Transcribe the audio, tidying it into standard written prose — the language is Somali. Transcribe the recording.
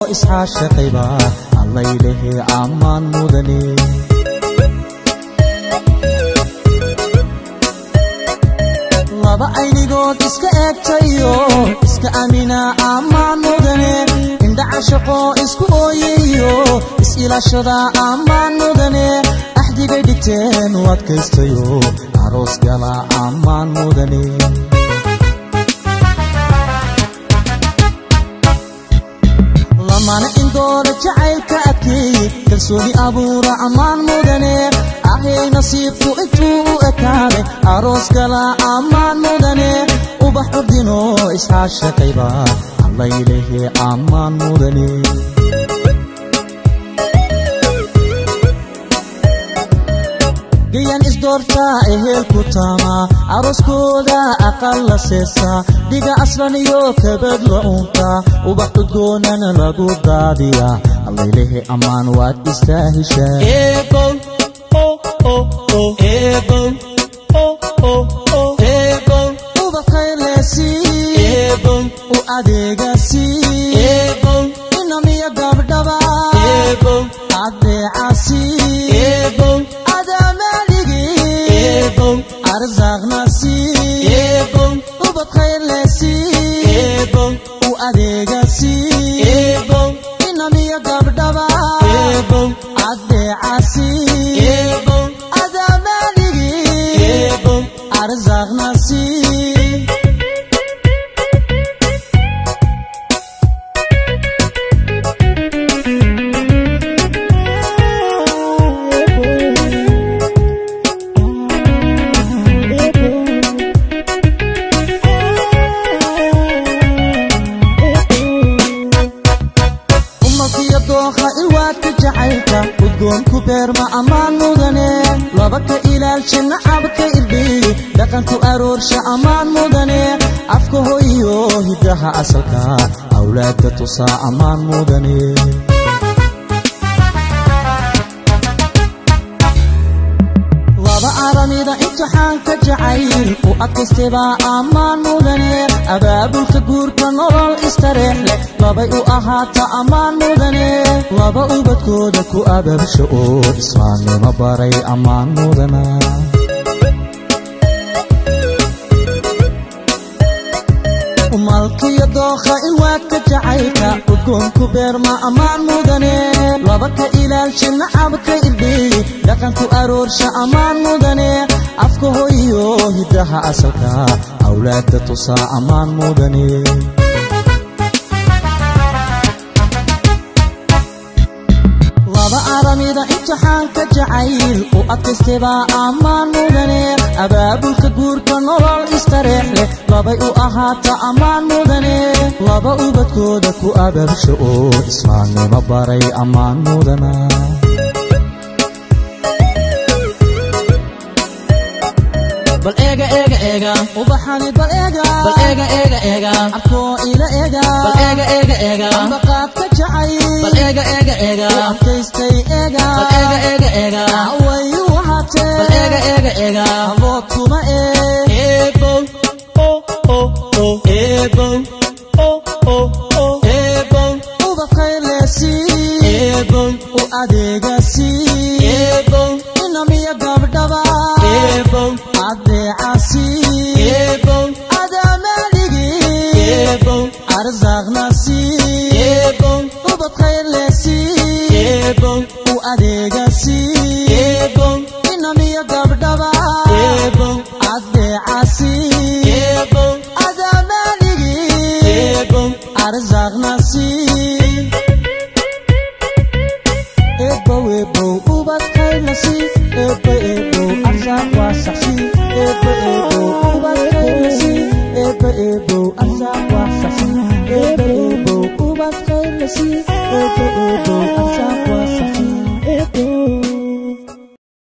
isxaashaqayba allaylehe ammaan mudane laba aynigood iska eegtayo iska amina ammaan mudane indhaca shaqo isku ooyayo is-ilaashada ammaan mudane axdigay dhigteen u adkaystayo aroos gala ammaan mudane mana indooda jacaylka adkeey kalsooni abuura ammaan mudane ahay nasiibku intuu u ekaade aroos gala ammaan mudane ubax ordino isxaashaqayba allaylehe ammaan mudane gayan isdoorta ehelku taama aroskooda aqal la seesa dhiga aslan iyo kabad la unta ubax udgoonana lagu daadiya allaylehe ammaan waad istaahishaa uba khaylesi u adeegasi inamiya gabdhaba adeecasi arzaqnasi ubad khaylesi u adeegasi inamiya gabdhaba adeecasi adamaligi arzaqnasi udgoonku beerma ammaan mudane labaka ilaalsha nacabka irdhiy dhaqanku aroorsha ammaan mudane afka hoyo hiddaha asalka awlaadda tusaa ammaan mudane laba aramida imtixaanka jacayl u adkaystebaa ammaan mudane abaabulka guurka nolol istareex leh labay u ahaata ammaan mudane laba ubadkooda ku abaabsha oo islaamnimo baray ammaan mudana malkiyo dookha ilwaadka jacaylka udgoonku beerma ammaan mudane laba ka ilaalsha nacabka irdhiy dhaqanku aroorsha ammaan mudane afka hoyo hiddaha asalka awlaadda tusaa ammaan mudane laba aramida imtixaanka jacayl u adkaystebaa ammaan mudane abaabulka guurka nolol istareex leh labay u ahaata ammaan mudane laba ubadkooda ku abaabsha oo islaamnimo baray ammaan mudana bal eega ubaxani bal eega arkoo ila eega ambaqaadka jacayl bal eega adkaystay eega wayu wahatee abood kuma uba khaylesi u adeegasi inamiya gabdhaba adeecasi adamaligi arzaqnasi ubad khaylesi u adeegasi inamiya gabdhaba adeecasi adamaligi arzaqnasi ubad khaylesi arzaq wasaxsi ubad khaylesi arzaq wasaxsi ubad khaylesi arzaq wasaxsi